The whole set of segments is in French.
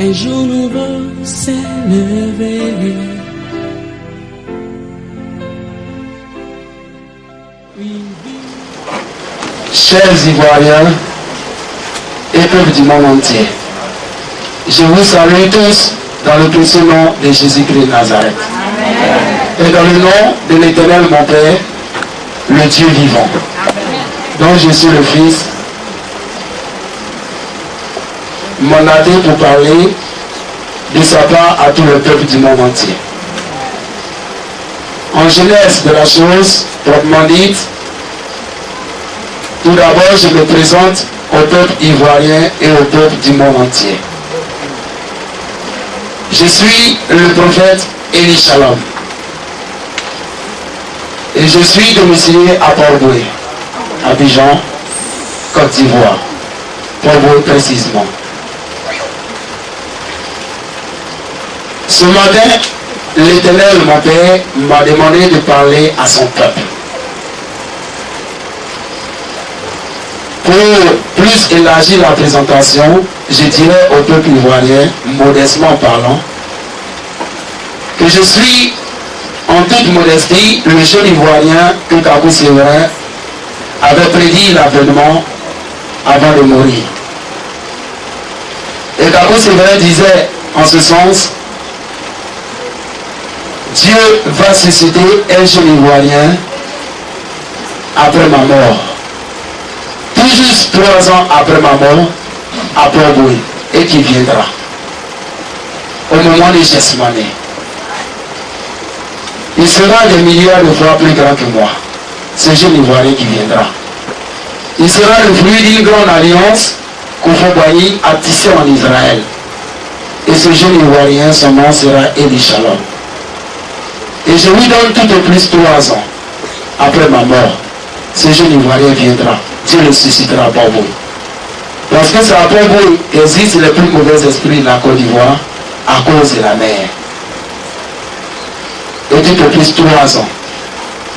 Un jour nouveau s'est levé. Chers Ivoiriens et peuple du monde entier, je vous salue tous dans le précieux nom de Jésus-Christ de Nazareth. Amen. Et dans le nom de l'Éternel, mon Père, le Dieu vivant, dont je suis le Fils, mandaté pour parler de sa part à tout le peuple du monde entier. En genèse de la chose, proprement dite, tout d'abord, je me présente au peuple ivoirien et au peuple du monde entier. Je suis le prophète Élie Shalom. Et je suis domicilié à Port-Boué, Abidjan, Côte d'Ivoire. Port-Boué précisément. Ce matin, l'Éternel, mon Père, m'a demandé de parler à son peuple. Pour plus élargir la présentation, je dirais au peuple ivoirien, modestement parlant, que je suis en toute modestie le jeune ivoirien que Kakou Séverin avait prédit l'avènement avant de mourir. Et Kakou Séverin disait en ce sens, Dieu va susciter un jeune ivoirien après ma mort. Tout juste 3 ans après ma mort, à Port-Boué, et qui viendra au moment de Gethsémani. Il sera des milliards de fois plus grand que moi, ce jeune ivoirien qui viendra. Il sera le fruit d'une grande alliance qu'Oufouboigny a tissée en Israël. Et ce jeune ivoirien, son nom sera Élie Shalom. Et je lui donne tout au plus 3 ans après ma mort. Ce jeune ivoirien viendra. Dieu le suscitera à Port-Boué. Parce que c'est à Port-Boué qu'existent les plus mauvais esprits de la Côte d'Ivoire à cause de la mer. Et tout au plus 3 ans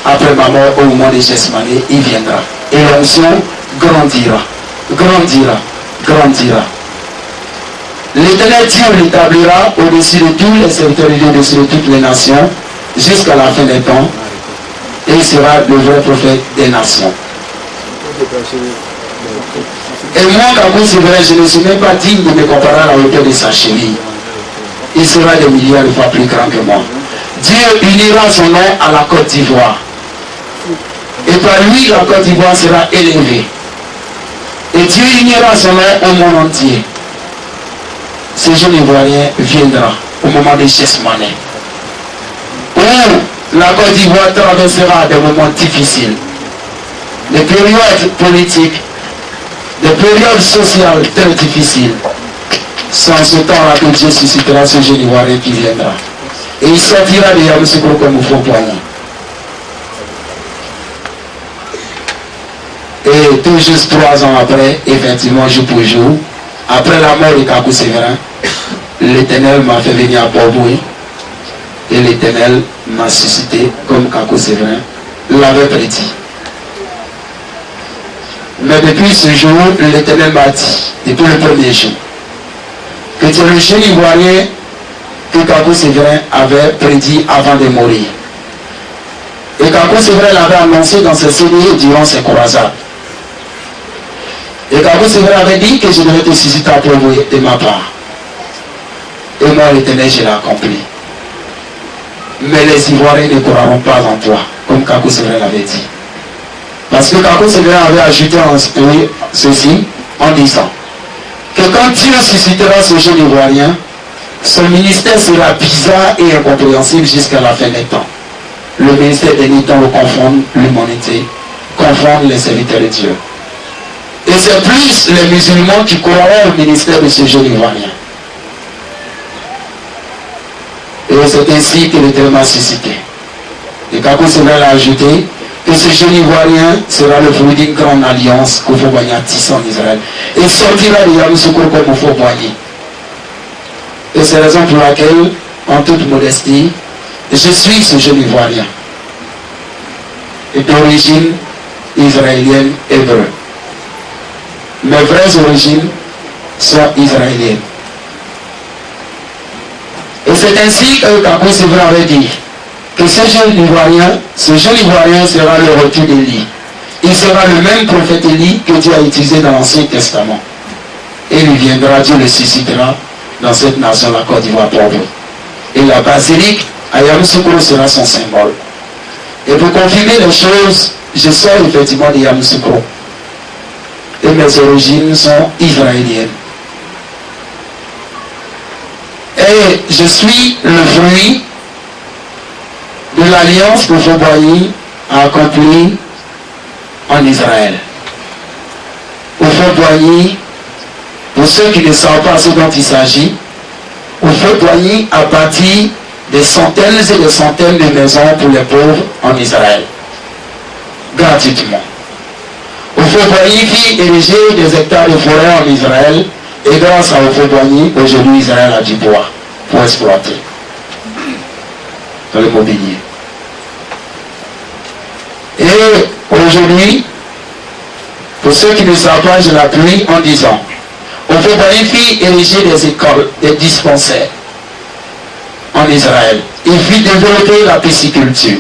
après ma mort au moment de Gethsémani, il viendra. Et l'onction grandira, grandira, grandira. L'Éternel Dieu l'établira au-dessus de tous les serviteurs de Dieu, au-dessus de toutes les nations, jusqu'à la fin des temps. Et il sera le vrai prophète des nations. Et moi, Kakou Séverin, je ne suis même pas digne de me comparer à la hauteur de sa cheville. Il sera des milliards de fois plus grand que moi. Dieu unira son nom à la Côte d'Ivoire. Et par lui, la Côte d'Ivoire sera élevée. Et Dieu unira son nom au monde entier. Ce jeune ivoirien viendra au moment de Gethsémani, où la Côte d'Ivoire traversera des moments difficiles, des périodes politiques, des périodes sociales très difficiles. Sans ce temps-là que Dieu suscitera ce jeune ivoirien qui viendra. Et il sortira de Yamoussoukro comme Oufouboigny. Et tout juste 3 ans après, effectivement, jour pour jour, après la mort de Kakou Séverin, l'Éternel m'a fait venir à Port-Boué. Et l'Éternel m'a suscité comme Kakou Séverin l'avait prédit. Mais depuis ce jour, l'Éternel m'a dit, depuis le premier jour, que c'est le jeune ivoirien que Kakou Séverin avait prédit avant de mourir. Et Kakou Séverin l'avait annoncé dans ses séries durant ses croisades. Et Kakou Séverin avait dit que je devais te susciter à Port-Boué de ma part. Et moi, l'Éternel, je l'ai accompli. Mais les Ivoiriens ne croiront pas en toi, comme Kakou Séverin l'avait dit. Parce que Kakou Séverin avait ajouté ceci en disant que quand Dieu suscitera ce jeune ivoirien, son ministère sera bizarre et incompréhensible jusqu'à la fin des temps. Le ministère des temps va confondre l'humanité, confondre les serviteurs de Dieu. Et c'est plus les musulmans qui croiront au ministère de ce jeune ivoirien. Et c'est ainsi que l'Éternel m'a suscité. Et Kakou Séverin l'a ajouté que ce jeune ivoirien sera le fruit d'une grande alliance qu'Oufouboigny a tissée en Israël. Et sortira de Yamoussoukro comme Oufouboigny. Et c'est la raison pour laquelle, en toute modestie, je suis ce jeune ivoirien. Et d'origine israélienne hébreu. Mes vraies origines sont israéliennes. c'est ainsi que Kakou Sévrin avait dit que ce jeune Ivoirien sera le retour d'Élie. Il sera le même prophète Élie que Dieu a utilisé dans l'Ancien Testament. Et il viendra, Dieu le suscitera dans cette nation, la Côte d'Ivoire pauvre. Et la basilique à Yamoussoukro sera son symbole. Et pour confirmer les choses, je sors effectivement de Yamoussoukro. Et mes origines sont israéliennes. Et je suis le fruit de l'alliance que Fauboigny a accomplie en Israël. Au Fauboigny, pour ceux qui ne savent pas ce dont il s'agit, au Fauboigny a bâti des centaines et des centaines de maisons pour les pauvres en Israël, gratuitement. Au Fauboigny fit ériger des hectares de forêt en Israël, et grâce à au Fauboigny, aujourd'hui Israël a du bois pour exploiter dans le mobilier. Et aujourd'hui, pour ceux qui ne savent pas, je l'appuie en disant, au Fauboigny fit ériger des écoles, des dispensaires en Israël. Il fit développer la pisciculture.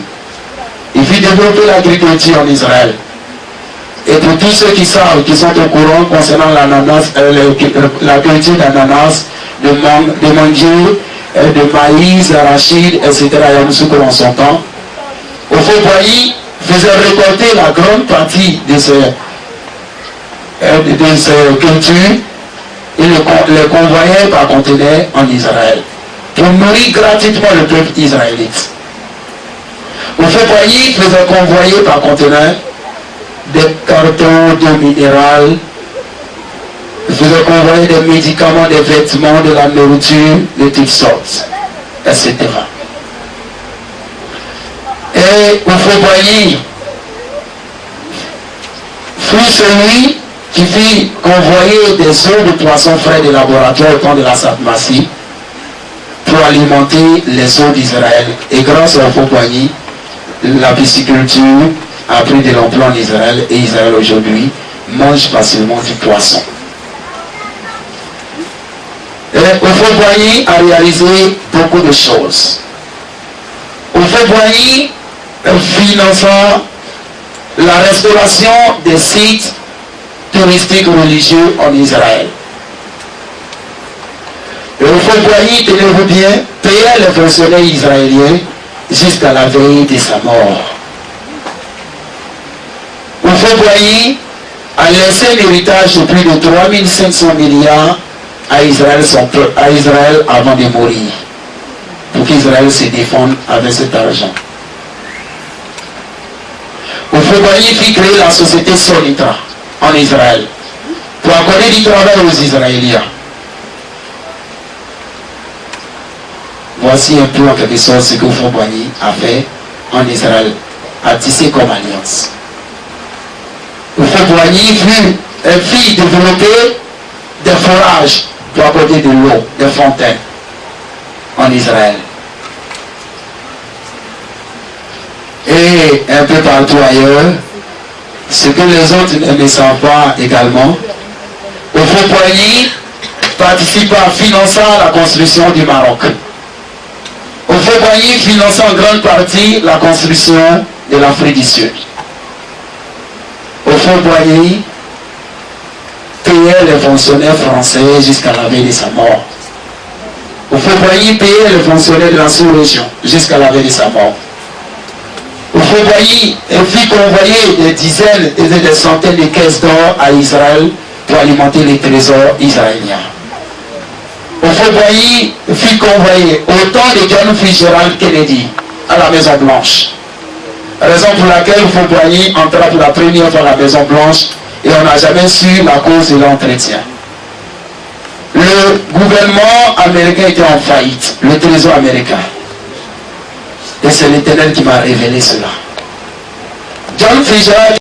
Il fit développer l'agriculture en Israël. Et pour tous ceux qui savent, qui sont au courant concernant l'ananas, la culture d'ananas, de mangue, de maïs, d'arachide, etc., Yamoussoukro en son temps, au Fauboigny faisait récolter la grande partie de ces cultures et les convoyait par conteneurs en Israël pour nourrir gratuitement le peuple israélite. Au Fauboigny faisait convoyer par conteneurs des cartons de minéral, faisait convoyer des médicaments, des vêtements, de la nourriture, de toutes sortes, etc. Et au Fauboigny fut celui qui fit convoyer des eaux de poissons frais de laboratoire au temps de la Satmacie pour alimenter les eaux d'Israël. Et grâce au Fauboigny, la pisciculture a pris de l'emploi en Israël, et Israël aujourd'hui mange facilement du poisson. Et au Fauboigny a réalisé beaucoup de choses. Au Fauboigny, finançant la restauration des sites touristiques religieux en Israël. Et au Fauboigny, tenez-vous bien, payait les fonctionnaires israéliens jusqu'à la veille de sa mort. Au Fauboigny a laissé un héritage de plus de 3500 milliards à Israël avant de mourir, pour qu'Israël se défende avec cet argent. Au Fauboigny fit créer la société Solitra en Israël pour accorder du travail aux Israéliens. Voici un peu en quelque sorte ce que Fauboigny a fait en Israël, a tissé comme alliance. Au Fauboigny fit développer des forages pour accorder de l'eau, des fontaines en Israël. Et un peu partout ailleurs, ce que les autres ne savent pas également, au Fauboigny participa à finançant la construction du Maroc. Au Fauboigny finançant en grande partie la construction de l'Afrique du Sud. Au Fauboigny payait les fonctionnaires français jusqu'à la veille de sa mort. Au Fauboigny payait les fonctionnaires de la sous-région jusqu'à la veille de sa mort. Au Fauboigny fit convoyer des dizaines et des centaines de caisses d'or à Israël pour alimenter les trésors israéliens. Au Fauboigny fit convoyer autant de John Fitzgerald Kennedy à la Maison Blanche. Raison pour laquelle Fauboigny entra pour la première fois à la Maison Blanche et on n'a jamais su la cause de l'entretien. Le gouvernement américain était en faillite, le trésor américain. Et c'est l'Éternel qui m'a révélé cela. John Fitzgerald